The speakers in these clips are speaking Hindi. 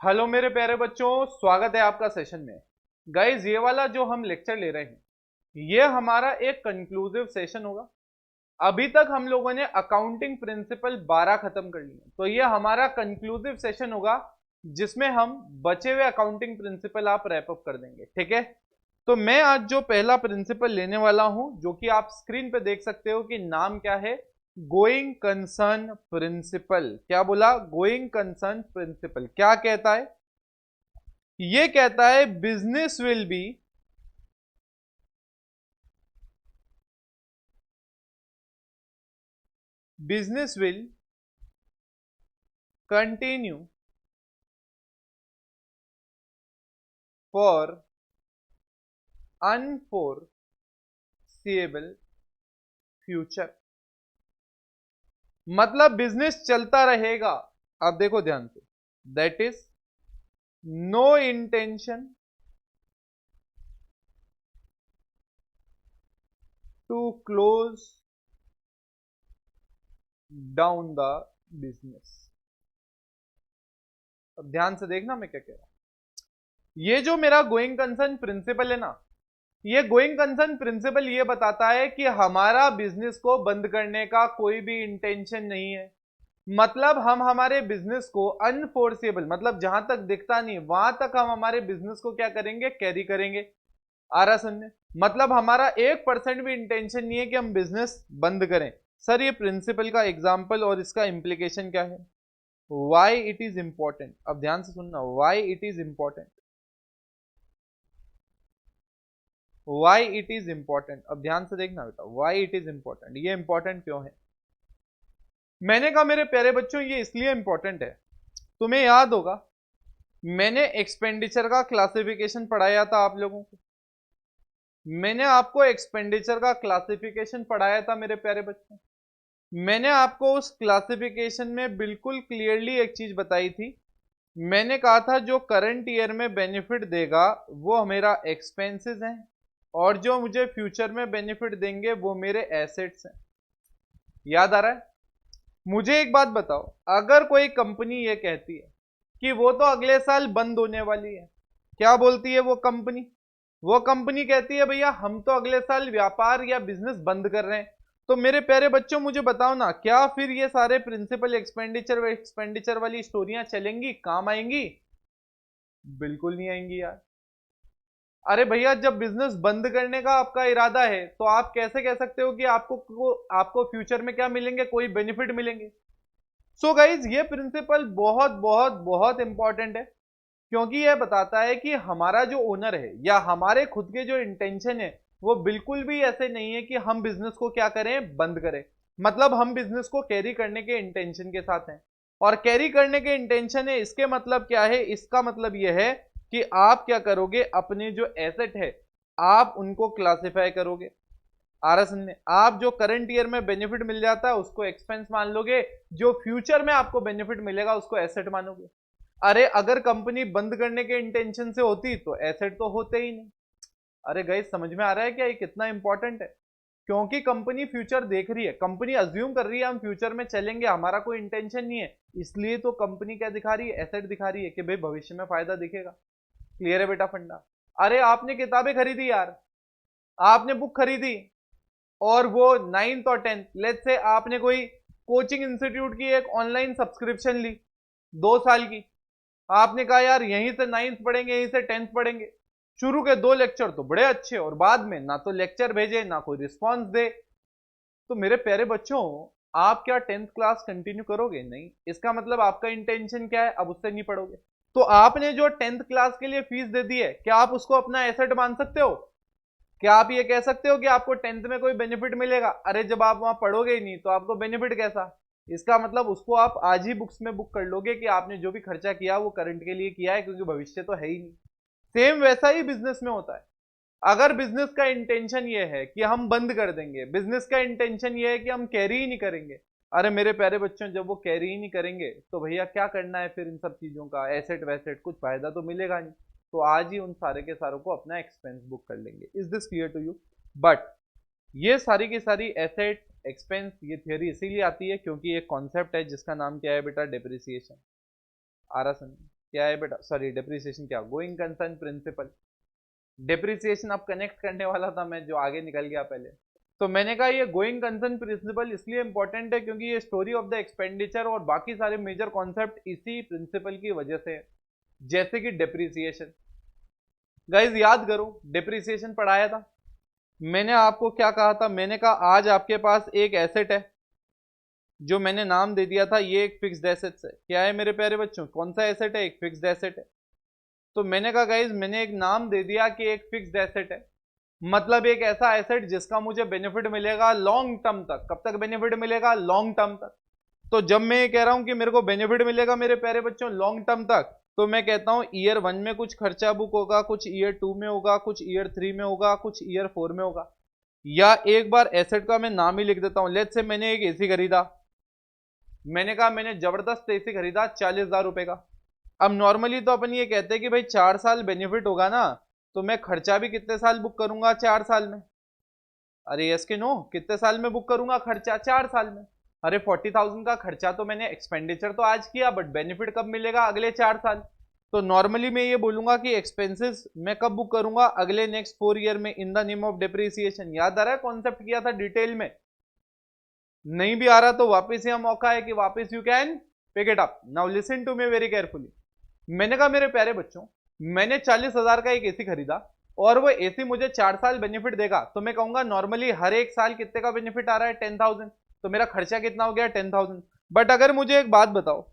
हेलो मेरे प्यारे बच्चों, स्वागत है आपका सेशन में। गाइज, ये वाला जो हम लेक्चर ले रहे हैं ये हमारा एक कंक्लूसिव सेशन होगा। अभी तक हम लोगों ने अकाउंटिंग प्रिंसिपल 12 खत्म कर लिए, तो ये हमारा कंक्लूसिव सेशन होगा जिसमें हम बचे हुए अकाउंटिंग प्रिंसिपल आप रैप अप कर देंगे। ठीक है, तो मैं आज जो पहला प्रिंसिपल लेने वाला हूं, जो कि आप स्क्रीन पे देख सकते हो कि नाम क्या है, गोइंग कंसर्न प्रिंसिपल। क्या बोला? Going concern principle. क्या कहता है? ये कहता है business will continue for unforeseeable future. मतलब बिजनेस चलता रहेगा। अब देखो ध्यान से, that is no intention to close down the business. अब ध्यान से देखना मैं क्या कह रहा हूं। ये जो मेरा गोइंग कंसर्न प्रिंसिपल है ना, ये गोइंग कंसर्न प्रिंसिपल ये बताता है कि हमारा बिजनेस को बंद करने का कोई भी इंटेंशन नहीं है। मतलब हम हमारे बिजनेस को अनफोर्सेबल, मतलब जहां तक दिखता नहीं वहां तक हम हमारे बिजनेस को क्या करेंगे? कैरी करेंगे। आ रहा सुनने? मतलब हमारा 1% भी इंटेंशन नहीं है कि हम बिजनेस बंद करें। सर, ये प्रिंसिपल का एग्जाम्पल और इसका इंप्लीकेशन क्या है? Why it is important. अब ध्यान से सुनना, why it is important. Why it is important. अब ध्यान से देखना बेटा, वाई इट इज इंपॉर्टेंट। ये इंपॉर्टेंट क्यों है? मैंने कहा मेरे प्यारे बच्चों, ये इसलिए इंपॉर्टेंट है, तुम्हें याद होगा मैंने एक्सपेंडिचर का क्लासिफिकेशन पढ़ाया था आप लोगों को। मैंने आपको एक्सपेंडिचर का क्लासिफिकेशन पढ़ाया था मेरे प्यारे बच्चों। मैंने आपको उस क्लासिफिकेशन में बिल्कुल क्लियरली एक चीज बताई थी। मैंने कहा था जो करंट ईयर में बेनिफिट देगा वो मेरा एक्सपेंसेस हैं, और जो मुझे फ्यूचर में बेनिफिट देंगे वो मेरे एसेट्स हैं। याद आ रहा है? मुझे एक बात बताओ, अगर कोई कंपनी ये कहती है कि वो तो अगले साल बंद होने वाली है, क्या बोलती है वो कंपनी? वो कंपनी कहती है भैया हम तो अगले साल व्यापार या बिजनेस बंद कर रहे हैं। तो मेरे प्यारे बच्चों मुझे बताओ ना, क्या फिर ये सारे प्रिंसिपल एक्सपेंडिचर एक्सपेंडिचर वाली स्टोरियां चलेंगी, काम आएंगी? बिल्कुल नहीं आएंगी यार। अरे भैया, जब बिजनेस बंद करने का आपका इरादा है तो आप कैसे कह सकते हो कि आपको फ्यूचर में क्या मिलेंगे, कोई बेनिफिट मिलेंगे? सो गाइज, ये प्रिंसिपल बहुत बहुत बहुत इंपॉर्टेंट है, क्योंकि यह बताता है कि हमारा जो ओनर है या हमारे खुद के जो इंटेंशन है वो बिल्कुल भी ऐसे नहीं है कि हम बिजनेस को क्या करें? बंद करें। मतलब हम बिजनेस को कैरी करने के इंटेंशन के साथ हैं। और कैरी करने के इंटेंशन है, इसके मतलब क्या है? इसका मतलब यह है कि आप क्या करोगे? अपने जो एसेट है आप उनको क्लासिफाई करोगे। आ रहा समझ में? आप जो करंट ईयर में बेनिफिट मिल जाता है उसको एक्सपेंस मान लोगे, जो फ्यूचर में आपको बेनिफिट मिलेगा उसको एसेट मानोगे। अरे अगर कंपनी बंद करने के इंटेंशन से होती तो एसेट तो होते ही नहीं। अरे गाइस, समझ में आ रहा है क्या ये कितना इंपॉर्टेंट है? क्योंकि कंपनी फ्यूचर देख रही है, कंपनी अज्यूम कर रही है हम फ्यूचर में चलेंगे, हमारा कोई इंटेंशन नहीं है, इसलिए तो कंपनी क्या दिखा रही है? एसेट दिखा रही है कि भाई भविष्य में फायदा दिखेगा। क्लियर है बेटा फंडा? अरे आपने किताबें खरीदी यार, आपने बुक खरीदी, और वो 9th और 10th, लेट्स से आपने कोई कोचिंग इंस्टीट्यूट की एक ऑनलाइन सब्सक्रिप्शन ली 2 साल की। आपने कहा यार यहीं से 9th पढ़ेंगे, यहीं से 10th पढ़ेंगे। शुरू के 2 लेक्चर तो बड़े अच्छे, और बाद में ना तो लेक्चर भेजे ना कोई रिस्पॉन्स दे। तो मेरे प्यारे बच्चों, आप क्या 10th क्लास कंटिन्यू करोगे? नहीं। इसका मतलब आपका इंटेंशन क्या है? अब उससे नहीं पढ़ोगे। तो आपने जो 10th क्लास के लिए फीस दे दी है, क्या आप उसको अपना एसेट मान सकते हो? क्या आप ये कह सकते हो कि आपको 10th में कोई बेनिफिट मिलेगा? अरे जब आप वहां पढ़ोगे ही नहीं तो आपको बेनिफिट कैसा? इसका मतलब उसको आप आज ही बुक्स में बुक कर लोगे कि आपने जो भी खर्चा किया वो करंट के लिए किया है, क्योंकि भविष्य तो है ही नहीं। सेम वैसा ही बिजनेस में होता है। अगर बिजनेस का इंटेंशन ये है कि हम बंद कर देंगे, बिजनेस का इंटेंशन ये है कि हम कैरी ही नहीं करेंगे, अरे मेरे प्यारे बच्चों, जब वो कैरी ही नहीं करेंगे तो भैया क्या करना है फिर? इन सब चीजों का एसेट वैसेट कुछ फायदा तो मिलेगा नहीं। तो आज ही उन सारे के सारों को अपना एक्सपेंस बुक कर लेंगे। Is this clear to you? But ये सारी की सारी एसेट एक्सपेंस ये थियोरी इसीलिए आती है क्योंकि एक कॉन्सेप्ट है जिसका नाम क्या है बेटा? डिप्रिसिएशन। आ रहा समझ? क्या है बेटा, सॉरी डेप्रिसिएशन क्या, गोइंग कंसर्न प्रिंसिपल। डेप्रिसिएशन अब कनेक्ट करने वाला था मैं, जो आगे निकल गया पहले। तो मैंने कहा ये गोइंग कंसर्न प्रिंसिपल इसलिए इंपॉर्टेंट है क्योंकि ये स्टोरी ऑफ द एक्सपेंडिचर और बाकी सारे मेजर कॉन्सेप्ट इसी प्रिंसिपल की वजह से है। जैसे कि डेप्रिसिएशन, गाइज याद करो डेप्रिसिएशन पढ़ाया था मैंने आपको, क्या कहा था, मैंने कहा आज आपके पास एक एसेट है जो मैंने नाम दे दिया था, ये एक फिक्स्ड एसेट है। क्या है मेरे प्यारे बच्चों, कौन सा एसेट है, एक फिक्स्ड एसेट है। तो मैंने कहा गाइज मैंने एक नाम दे दिया कि एक फिक्स्ड एसेट है, मतलब एक ऐसा एसेट जिसका मुझे बेनिफिट मिलेगा लॉन्ग टर्म तक। कब तक बेनिफिट मिलेगा, लॉन्ग टर्म तक। तो जब मैं ये कह रहा हूं कि मेरे को बेनिफिट मिलेगा मेरे प्यारे बच्चों लॉन्ग टर्म तक, तो मैं कहता हूं ईयर 1 में कुछ खर्चा बुक होगा, कुछ ईयर 2 में होगा, कुछ ईयर 3 में होगा, कुछ ईयर 4 में होगा। या एक बार एसेट का मैं नाम ही लिख देता हूं, लेट्स से मैंने एक एसी खरीदा, मैंने कहा मैंने जबरदस्त एसी खरीदा 40,000 रुपए का। अब नॉर्मली तो अपन ये कहते हैं कि भाई 4 साल बेनिफिट होगा ना, तो मैं खर्चा भी कितने साल बुक करूंगा, 4 साल में। अरे यस कि नो, कितने साल में बुक करूंगा खर्चा, 4 साल में। अरे 40,000 का खर्चा तो मैंने एक्सपेंडिचर तो आज किया, बट बेनिफिट कब मिलेगा, अगले 4 साल। तो नॉर्मली मैं ये बोलूंगा कि एक्सपेंसेस मैं कब बुक करूंगा, अगले नेक्स्ट 4 ईयर में, in the name of depreciation. याद आ रहा है, कॉन्सेप्ट किया था डिटेल में। नहीं भी आ रहा तो वापस यहाँ मौका है कि वापस you can pick it up. Now listen to me very carefully. मैंने कहा मेरे प्यारे बच्चों, मैंने 40,000 का एक एसी खरीदा और वो एसी मुझे 4 साल बेनिफिट देगा, तो मैं कहूंगा नॉर्मली हर एक साल कितने का बेनिफिट आ रहा है, 10,000। तो मेरा खर्चा कितना हो गया, 10,000। बट अगर मुझे एक बात बताओ,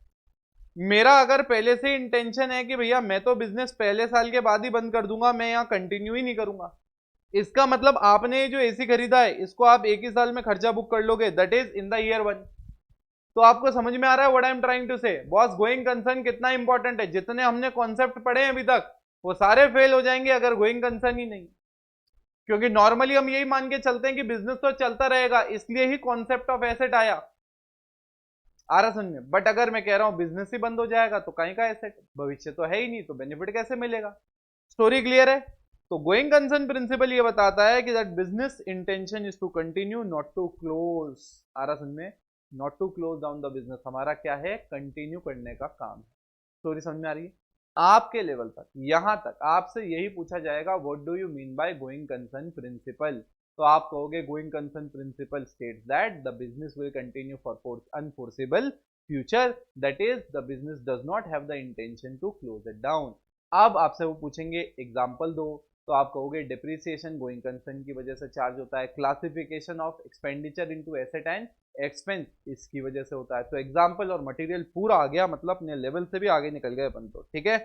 मेरा अगर पहले से इंटेंशन है कि भैया मैं तो बिजनेस पहले साल के बाद ही बंद कर दूंगा, मैं यहाँ कंटिन्यू ही नहीं करूंगा, इसका मतलब आपने जो एसी खरीदा है इसको आप एक ही साल में खर्चा बुक कर लोगे, that is in the year 1। तो आपको समझ में आ रहा है what I am trying to say, boss going concern कितना इंपॉर्टेंट है। जितने हमने कॉन्सेप्ट पढ़े हैं अभी तक वो सारे फेल हो जाएंगे अगर गोइंग कंसर्न ही नहीं, क्योंकि नॉर्मली हम यही मान के चलते हैं कि बिजनेस तो चलता रहेगा, इसलिए ही कॉन्सेप्ट ऑफ एसेट आया। आ रहा समझ में। बट अगर मैं कह रहा हूं बिजनेस ही बंद हो जाएगा तो कहीं का एसेट, भविष्य तो है ही नहीं, तो बेनिफिट कैसे मिलेगा। स्टोरी क्लियर है। तो गोइंग कंसर्न प्रिंसिपल ये बताता है कि that business intention is to continue not to close. आ रहा समझ में, not to close down the business, हमारा क्या है, कंटिन्यू करने का काम है। स्टोरी समझ में आ रही है। आपके लेवल तक, यहां तक आपसे यही पूछा जाएगा what do you mean by going concern principle, तो आप कहोगे going concern principle states that the business will continue for unforeseeable future, that is the business does not have the intention to close it down. अब आपसे वो पूछेंगे एग्जांपल दो, तो आप कहोगे डिप्रिसिएशन गोइंग कंसर्न की वजह से चार्ज होता है, classification of expenditure into asset and expense इसकी वजह से होता है। तो एग्जांपल और मटेरियल पूरा आ गया, मतलब अपने लेवल से भी आगे निकल गए अपन तो, ठीक है।